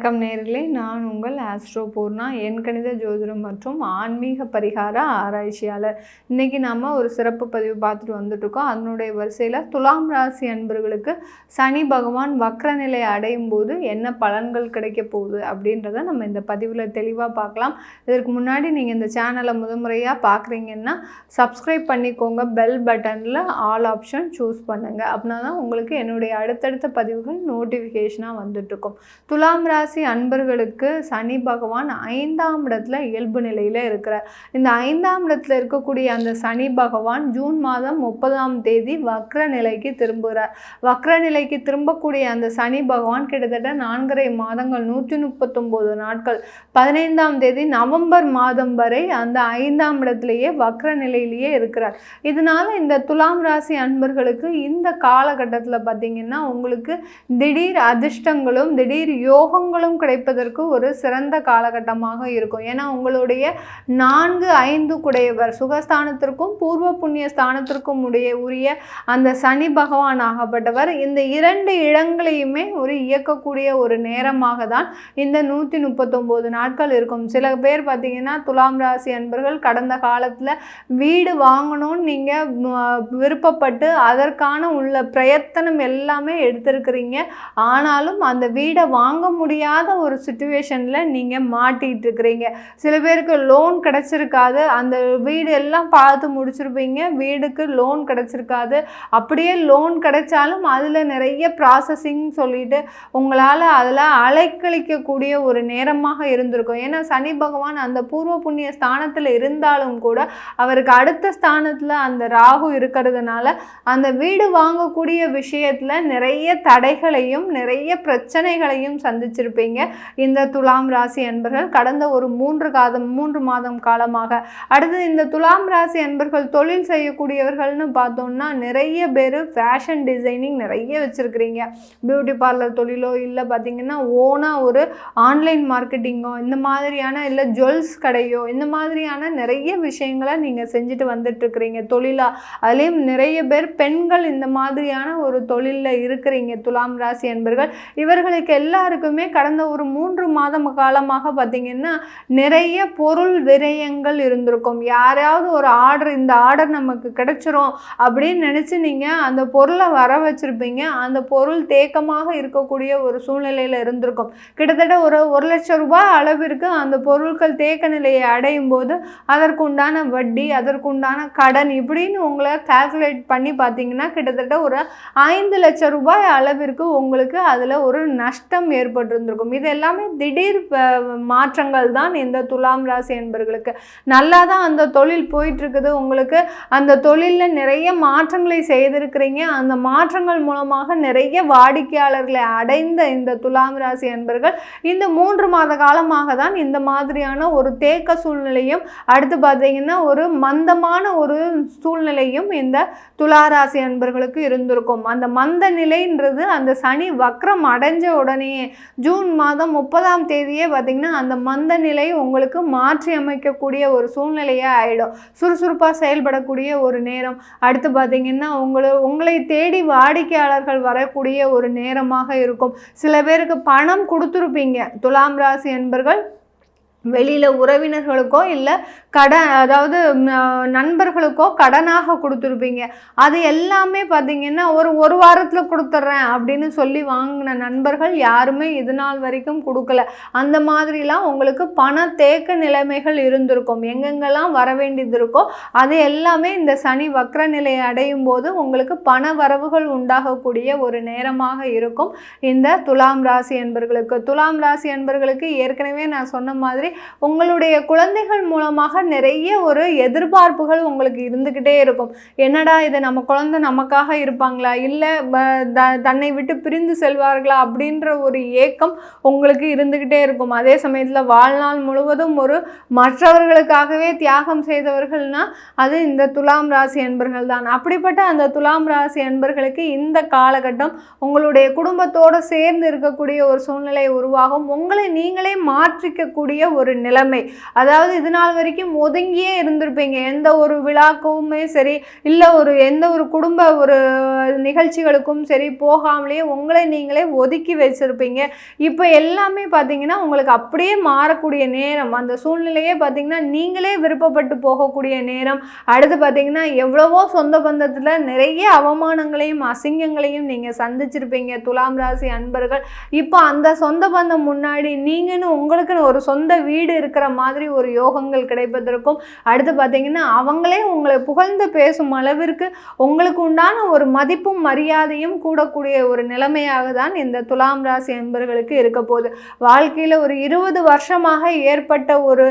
வணக்கம் நேயர்களே, நான் உங்கள் ஆஸ்ட்ரோ பூர்ணா, எண்கணித ஜோதிடம் மற்றும் ஆன்மீக பரிகார ஆராய்ச்சியாளர். இன்றைக்கி நம்ம ஒரு சிறப்பு பதிவு பார்த்துட்டு வந்துட்டுருக்கோம். அதனுடைய வரிசையில் துலாம் ராசி அன்பர்களுக்கு சனி பகவான் வக்ர நிலை அடையும் போது என்ன பலன்கள் கிடைக்க போகுது அப்படின்றத நம்ம இந்த பதிவில் தெளிவாக பார்க்கலாம். இதற்கு முன்னாடி நீங்கள் இந்த சேனலை முதன்முறையாக பார்க்குறீங்கன்னா சப்ஸ்கிரைப் பண்ணிக்கோங்க. பெல் பட்டனில் ஆல் ஆப்ஷன் சூஸ் பண்ணுங்கள். அப்படின்னா தான் உங்களுக்கு என்னுடைய அடுத்தடுத்த பதிவுகள் நோட்டிஃபிகேஷனாக வந்துட்டுருக்கும். துலாம் ராசி அன்பர்களுக்கு சனி பகவான் 5ஆம் இடத்துல இயல்பு நிலையில் இருக்கிறார். இந்த 5ஆம் இடத்துல இருக்கக்கூடிய அந்த சனி பகவான் ஜூன் மாதம் 30ஆம் தேதி வக்ர நிலைக்கு திரும்புகிறார். வக்ர நிலைக்கு திரும்பக்கூடிய அந்த சனி பகவான் கிட்டத்தட்ட 4.5 மாதங்கள் 139 நாட்கள் 15ஆம் தேதி நவம்பர் மாதம் வரை அந்த 5ஆம் இடத்திலேயே வக்ர நிலையிலேயே இருக்கிறார். இதனால இந்த துலாம் ராசி அன்பர்களுக்கு இந்த காலகட்டத்தில் பார்த்தீங்கன்னா உங்களுக்கு திடீர் அதிர்ஷ்டங்களும் திடீர் யோகங்களும் கிடைப்பதற்கு ஒரு சிறந்த காலகட்டமாக இருக்கும். ஏன்னா உங்களுடைய 4-5 குடையவர் சுகஸ்தானத்திற்கும் பூர்வ புண்ணிய ஸ்தானத்திற்கும் உரிய அந்த சனி பகவான் ஆகப்பட்டவர் இந்த 2 இடங்களையுமே இயக்கக்கூடிய ஒரு நேரமாக தான் இந்த 139 நாட்கள் இருக்கும். சில பேர் பார்த்தீங்கன்னா துலாம் ராசி அன்பர்கள் கடந்த காலத்தில் வீடு வாங்கணும்னு நீங்கள் விருப்பப்பட்டு அதற்கான உள்ள பிரயத்தனம் எல்லாமே எடுத்திருக்கிறீங்க. ஆனாலும் அந்த வீடை வாங்க முடியாத ஒரு சிச்சுவேஷனில் நீங்கள் மாட்டிகிட்டு இருக்கிறீங்க. சில பேருக்கு லோன் கிடச்சிருக்காது. அந்த வீடு எல்லாம் பார்த்து முடிச்சிருப்பீங்க, வீடுக்கு லோன் கிடச்சிருக்காது. அப்படியே லோன் கிடைச்சாலும் அதில் நிறைய ப்ராசஸிங் சொல்லிட்டு உங்களால் அதில் அலைக்கழிக்கக்கூடிய ஒரு நேரமாக இருந்திருக்கும். ஏன்னா சனி பகவான் அந்த பூர்வ புண்ணிய ஸ்தானத்தில் இருந்தாலும் கூட அவருக்கு அடுத்த ஸ்தானத்தில் அந்த ராகு இருக்கிறதுனால அந்த வீடு வாங்கக்கூடிய விஷயத்தில் நிறைய தடைகளையும் நிறைய பிரச்சனைகளையும் சந்திச்சிருப்பீங்க இந்த துலாம் ராசி அன்பர்கள் கடந்த ஒரு 3 மாதம் காலமாக. அடுத்து இந்த துலாம் ராசி அன்பர்கள் தொழில் செய்யக்கூடியவர்கள்னு பார்த்தோம்னா நிறைய பேர் ஃபேஷன் டிசைனிங் நிறைய வச்சுருக்கிறீங்க. பியூட்டி பார்லர் தொழிலோ இல்லை பார்த்தீங்கன்னா ஓனாக ஒரு ஆன்லைன் மார்க்கெட்டிங்கோ இந்த மாதிரியான இல்லை ஜுவல்ஸ் கடையோ இந்த மாதிரியான நிறைய விஷயங்களை நீங்கள் செஞ்சுட்டு வந்துட்டுருக்கிறீங்க தொழிலாக. அதுலேயும் நிறைய பேர் பெண்கள் இந்த மாதிரியான ஒரு தொழிலில் இருக்கிறீங்க துலாம் ராசி அன்பர்கள். இவர்களுக்கு எல்லாருக்குமே கடந்த ஒரு 3 மாதம் காலமாக பார்த்தீங்கன்னா நிறைய பொருள் விரயங்கள் இருந்திருக்கும். யாராவது ஒரு ஆர்டர், இந்த ஆர்டர் நமக்கு கிடைச்சிரும் அப்படின்னு நினச்சி நீங்கள் அந்த பொருளை வர வச்சுருப்பீங்க. அந்த பொருள் தேக்கமாக இருக்கக்கூடிய ஒரு சூழ்நிலையில் இருந்திருக்கும். கிட்டத்தட்ட ஒரு 1 லட்சம் ரூபாய் அளவிற்கு அந்த பொருட்கள் தேக்க நிலையை அடையும் போது அதற்குண்டான வட்டி, அதற்குண்டான கடன் இப்படின்னு உங்களை கால்குலேட் பண்ணி பார்த்தீங்கன்னா கிட்டத்தட்ட ஒரு 5 லட்சம் ரூபாய் அளவிற்கு உங்களுக்கு அதில் ஒரு நஷ்டம் ஏற்பட்டிருந்திருக்கும். இது எல்லாமே திடீர் மாற்றங்கள் தான் இந்த துலாம் ராசி என்பர்களுக்கு. நல்லா தான் அந்த தொழில் போயிட்டுருக்குது. உங்களுக்கு அந்த தொழிலில் நிறைய மாற்றங்களை செய்திருக்கிறீங்க. அந்த மாற்றங்கள் மூலமாக நிறைய வாடிக்கையாளர்களை அடைந்த இந்த துலாம் ராசி என்பர்கள் இந்த 3 மாத காலமாக தான் இந்த மாதிரியான ஒரு தேக்க சூழ்நிலையும் அடுத்து பார்த்தீங்கன்னா ஒரு மந்தமான ஒரு சூழ்நிலையும் இந்த துளாராசி அன்பர்களுக்கு இருந்திருக்கும். அந்த மந்த நிலைன்றது அந்த சனி வக்ரம் அடைஞ்ச உடனே ஜூன் மாதம் 30ஆம் தேதியே பார்த்திங்கன்னா அந்த மந்த நிலை உங்களுக்கு மாற்றி அமைக்கக்கூடிய ஒரு சூழ்நிலையாக ஆகிடும். சுறுசுறுப்பாக செயல்படக்கூடிய ஒரு நேரம். அடுத்து பார்த்திங்கன்னா உங்களை தேடி வாடிக்கையாளர்கள் வரக்கூடிய ஒரு நேரமாக இருக்கும். சில பேருக்கு பணம் கொடுத்துருப்பீங்க துலாம் ராசி என்பர்கள். வெளியில் உறவினர்களுக்கோ இல்லை அதாவது நண்பர்களுக்கோ கடனாக கொடுத்துருப்பீங்க. அது எல்லாமே பார்த்திங்கன்னா ஒரு வாரத்தில் கொடுத்துட்றேன் அப்படின்னு சொல்லி வாங்கின நண்பர்கள் யாருமே இது நாள் வரைக்கும் கொடுக்கல. அந்த மாதிரிலாம் உங்களுக்கு பண தேக்க நிலைமைகள் இருந்திருக்கும். எங்கெங்கெல்லாம் வர வேண்டியது இருக்கோ அது எல்லாமே இந்த சனி வக்ர நிலையை அடையும் போது உங்களுக்கு பண வரவுகள் உண்டாகக்கூடிய ஒரு நேரமாக இருக்கும் இந்த துலாம் ராசி என்பர்களுக்கு. துலாம் ராசி என்பர்களுக்கு ஏற்கனவே நான் சொன்ன மாதிரி உங்களுடைய குழந்தைகள் மூலமாக நிறைய ஒரு எதிர்பார்ப்புகள் உங்களுக்கு இருந்துக்கிட்டே இருக்கும். என்னடா இது நம்ம குழந்தை நமக்காக இருப்பாங்களா இல்லை தன்னை விட்டு பிரிந்து செல்வார்களா அப்படின்ற ஒரு ஏக்கம் உங்களுக்கு இருந்துக்கிட்டே இருக்கும். அதே சமயத்தில் வாழ்நாள் முழுவதும் மற்றவர்களுக்காகவே தியாகம் செய்தவர்கள்னா அது இந்த துலாம் ராசி அன்பர்கள் தான். அப்படிப்பட்ட அந்த துலாம் ராசி அன்பர்களுக்கு இந்த காலகட்டம் உங்களுடைய குடும்பத்தோடு சேர்ந்து இருக்கக்கூடிய ஒரு சூழ்நிலை உருவாகும். உங்களை நீங்களே மாற்றிக்கக்கூடிய ஒரு நிலைமை. அதாவது இது நாள் வரைக்கும் ஒதுங்கியே இருந்திருப்பீங்க. எந்த ஒரு விழாக்குமே சரி, இல்லை எந்த ஒரு குடும்ப ஒரு நிகழ்ச்சிகளுக்கும் சரி போகாமலேயே உங்களை நீங்களே ஒதுக்கி வச்சிருப்பீங்க. இப்போ எல்லாமே பார்த்தீங்கன்னா உங்களுக்கு அப்படியே மாறக்கூடிய நேரம். அந்த சூழ்நிலையே பார்த்தீங்கன்னா நீங்களே விருப்பப்பட்டு போகக்கூடிய நேரம். அடுத்து பார்த்தீங்கன்னா எவ்வளவோ சொந்த பந்தத்தில் நிறைய அவமானங்களையும் அசிங்கங்களையும் நீங்கள் சந்திச்சிருப்பீங்க துலாம் ராசி அன்பர்கள். இப்போ அந்த சொந்த பந்தம் முன்னாடி நீங்கன்னு உங்களுக்குன்னு ஒரு சொந்த வீடு இருக்கிற மாதிரி ஒரு யோகங்கள் கிடைப்பதற்கும், அடுத்து பார்த்தீங்கன்னா அவங்களே உங்களை புகழ்ந்து பேசும் அளவிற்கு உங்களுக்கு உண்டான ஒரு மதிப்பும் மரியாதையும் கூடக்கூடிய ஒரு நிலைமையாக தான் இந்த துலாம் ராசி அன்பர்களுக்கு இருக்க போகுது. வாழ்க்கையில் ஒரு 20 வருஷமாக ஏற்பட்ட ஒரு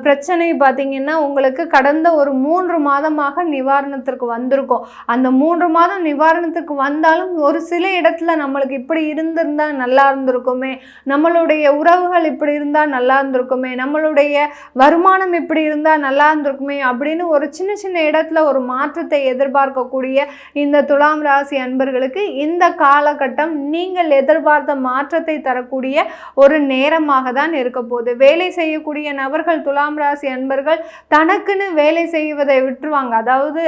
பிரச்சனை பார்த்தீங்கன்னா உங்களுக்கு கடந்த ஒரு 3 மாதமாக நிவாரணத்திற்கு வந்திருக்கும். அந்த 3 மாதம் நிவாரணத்துக்கு வந்தாலும் ஒரு சில இடத்துல நம்மளுக்கு இப்படி இருந்திருந்தால் நல்லா இருந்திருக்குமே, நம்மளுடைய உறவுகள் இப்படி இருந்தால் நல்லா இருந்திருக்குமே, நம்மளுடைய வருமானம் இப்படி இருந்தால் நல்லா இருந்திருக்குமே அப்படின்னு ஒரு சின்ன சின்ன இடத்துல ஒரு மாற்றத்தை எதிர்பார்க்கக்கூடிய இந்த துலாம் ராசி அன்பர்களுக்கு இந்த காலகட்டம் நீங்கள் எதிர்பார்த்த மாற்றத்தை தரக்கூடிய ஒரு நேரமாக தான் இருக்க போகுது. வேலை செய்யக்கூடிய நபர்கள் துலாம் ராசி அன்பர்கள் தனக்குன்னு வேலை செய்வதை விட்டுருவாங்க. அதாவது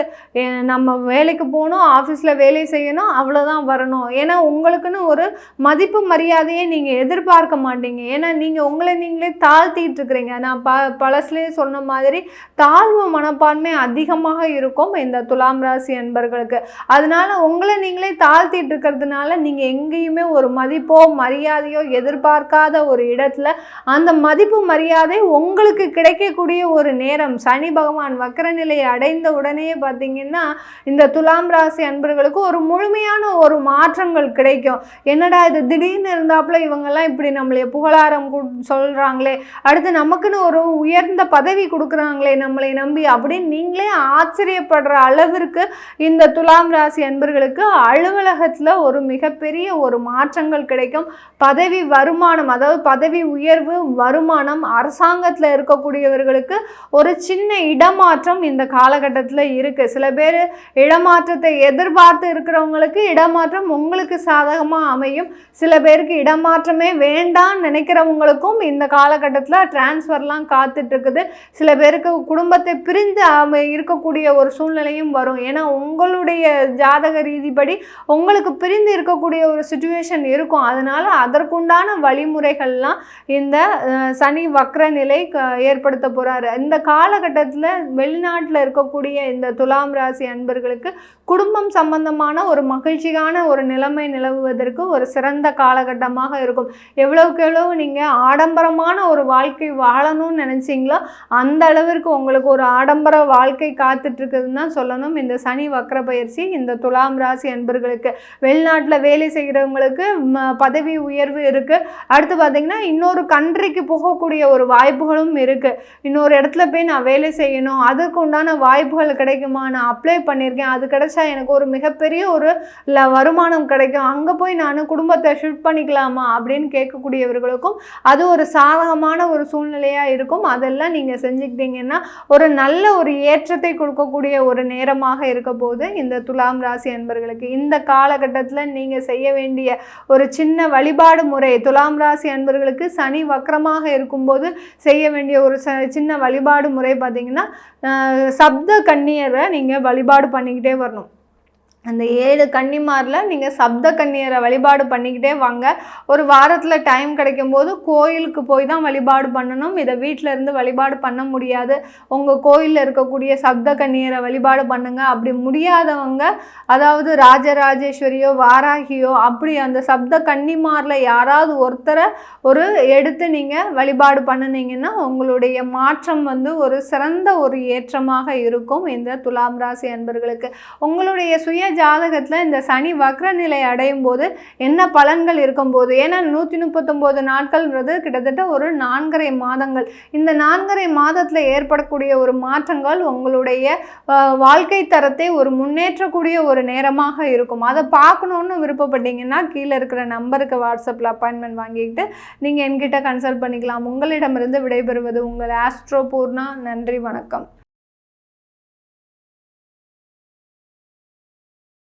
நம்ம வேலைக்கு போகணும், ஆஃபீஸில் வேலை செய்யணும், அவ்வளோதான் வரணும். ஏன்னா உங்களுக்குன்னு ஒரு மதிப்பு மரியாதையை நீங்கள் எதிர்பார்க்க மாட்டீங்க. ஏன்னா நீங்கள் உங்களை நீங்களே தாழ்த்திட்டு இருக்கிறீங்க. நான் பழசுலேயே சொன்ன மாதிரி தாழ்வு மனப்பான்மை அதிகமாக இருக்கும் இந்த துலாம் ராசி அன்பர்களுக்கு. அதனால உங்களை நீங்களே தாழ்த்திட்டு இருக்கிறதுனால நீங்கள் எங்கேயுமே ஒரு மதிப்போ மரியாதையோ எதிர்பார்க்காத ஒரு இடத்துல அந்த மதிப்பு மரியாதை உங்களுக்கு கிடைக்கக்கூடிய ஒரு நேரம். சனி பகவான் வக்ர நிலையை அடைந்த உடனே பார்த்தீங்கன்னா இந்த துலாம் ராசி அன்பர்களுக்கு ஒரு முழுமையான ஒரு மாற்றங்கள் கிடைக்கும். என்னடா இது திடீர்னு இருந்தாப்புல இவங்கெல்லாம் இப்படி நம்மளை புகழாரம் சொல்கிறாங்களே, அடுத்து நமக்குன்னு ஒரு உயர்ந்த பதவி கொடுக்குறாங்களே நம்மளை நம்பி அப்படின்னு நீங்களே ஆச்சரியப்படுற அளவிற்கு இந்த துலாம் ராசி அன்பர்களுக்கு அலுவலகத்தில் ஒரு மிகப்பெரிய ஒரு மாற்றங்கள் கிடைக்கும். பதவி வருமானம், அதாவது பதவி உயர்வு வருமானம், அரசாங்கத்தில் இருக்கக்கூடியவர்களுக்கு ஒரு சின்ன இடமாற்றம் இந்த காலகட்டத்தில் இருக்குது. சில பேர் இடமாற்றத்தை எதிர்பார்த்து இருக்கிறவங்களுக்கு இடமாற்றம் உங்களுக்கு சாதகமாக அமையும். சில பேருக்கு இடமாற்றமே வேண்டான்னு நினைக்கிறவங்களுக்கும் இந்த காலகட்டத்தில் டிரான்ஸ்ஃபர்லாம் காத்துட்டு இருக்குது. சில பேருக்கு குடும்பத்தை பிரிந்து இருக்கக்கூடிய ஒரு சூழ்நிலையும் வரும். ஏன்னா உங்களுடைய ஜாதக ரீதிப்படி உங்களுக்கு பிரிந்து இருக்கக்கூடிய ஒரு சிச்சுவேஷன் இருக்கும். அதனால அதற்குண்டான வழிமுறைகள்லாம் இந்த சனி வக்ர நிலை ஏற்படுத்த போகிறாரு. இந்த காலகட்டத்தில் வெளிநாட்டில் இருக்கக்கூடிய இந்த துலாம் ராசி அன்பர்களுக்கு குடும்பம் சம்பந்தமான ஒரு மகிழ்ச்சியான ஒரு நிலைமை நிலவுவதற்கு ஒரு சிறந்த காலகட்டமாக இருக்கும். எவ்வளவுக்கு எவ்வளவு நீங்கள் ஆடம்பரமான ஒரு வாழ்க்கை வாழணும்னு நினச்சிங்களோ அந்த அளவிற்கு உங்களுக்கு ஒரு ஆடம்பர வாழ்க்கை காத்துட்ருக்குதுன்னு தான் சொல்லணும். இந்த சனி வக்ர பயிற்சி இந்த துலாம் ராசி அன்பர்களுக்கு வெளிநாட்டில் வேலை செய்கிறவங்களுக்கு பதவி உயர்வு இருக்குது. அடுத்து பார்த்திங்கன்னா இன்னொரு கண்ட்ரிக்கு போகக்கூடிய ஒரு வாய்ப்புகளும் இருக்குது. இன்னொரு இடத்துல போய் நான் வேலை செய்யணும், அதுக்கு உண்டான வாய்ப்புகள் கிடைக்குமா, நான் அப்ளை பண்ணியிருக்கேன், அது கிடைச்சா எனக்கு ஒரு மிகப்பெரிய ஒரு வருமானம் கிடைக்கும், அங்கே போய் நான் குடும்பத்தை ஷிஃப்ட் பண்ணிக்கலாமா அப்படின்னு கேட்கக்கூடியவர்களுக்கும் அது ஒரு சாதகமான ஒரு சூழ்நிலையாக இருக்கும். அதெல்லாம் நீங்கள் செஞ்சுக்கிட்டீங்கன்னா ஒரு நல்ல ஒரு ஏற்றத்தை கொடுக்கக்கூடிய ஒரு நேரமாக இருக்க போது இந்த துலாம் ராசி அன்பர்களுக்கு. இந்த காலகட்டத்தில் நீங்கள் செய்ய வேண்டிய ஒரு சின்ன வழிபாடு முறை, துலாம் ராசி அன்பர்களுக்கு சனி வக்ரமாக இருக்கும்போது செய்ய வேண்டிய ஒரு சின்ன வழிபாடு முறை பார்த்திங்கன்னா சப்த கன்னியரை நீங்கள் வழிபாடு பண்ணிக்கிட்டே வரணும். அந்த 7 கன்னிமாரில் நீங்கள் சப்த கன்னியரை வழிபாடு பண்ணிக்கிட்டே வாங்க. ஒரு வாரத்தில் டைம் கிடைக்கும்போது கோயிலுக்கு போய் தான் வழிபாடு பண்ணணும். இதை வீட்டில் இருந்து வழிபாடு பண்ண முடியாது. உங்கள் கோயிலில் இருக்கக்கூடிய சப்த கன்னியரை வழிபாடு பண்ணுங்கள். அப்படி முடியாதவங்க, அதாவது ராஜராஜேஸ்வரியோ வாராகியோ அப்படி அந்த சப்த கன்னிமாரில் யாராவது ஒருத்தரை எடுத்து நீங்கள் வழிபாடு பண்ணினீங்கன்னா உங்களுடைய மாற்றம் ஒரு சிறந்த ஒரு ஏற்றமாக இருக்கும் இந்த துலாம் ராசி அன்பர்களுக்கு. உங்களுடைய சுய ஜாதகத்தில் இந்த சனி வக்ர நிலை அடையும் போது என்ன பலன்கள் இருக்கும்போது, ஏன்னா 139 நாட்கள்ன்றது கிட்டத்தட்ட ஒரு 4.5 மாதங்கள். இந்த 4.5 மாதத்தில் ஏற்படக்கூடிய ஒரு மாற்றங்கள் உங்களுடைய வாழ்க்கை தரத்தை ஒரு முன்னேற்றக்கூடிய ஒரு நேரமாக இருக்கும். அதை பார்க்கணுன்னு விருப்பப்பட்டீங்கன்னா கீழே இருக்கிற நம்பருக்கு வாட்ஸ்அப்பில் அப்பாயின்மெண்ட் வாங்கிக்கிட்டு நீங்கள் என்கிட்ட கன்சல்ட் பண்ணிக்கலாம். உங்களிடமிருந்து விடைபெறுவது உங்கள் ஆஸ்ட்ரோ பூர்ணா. நன்றி, வணக்கம்.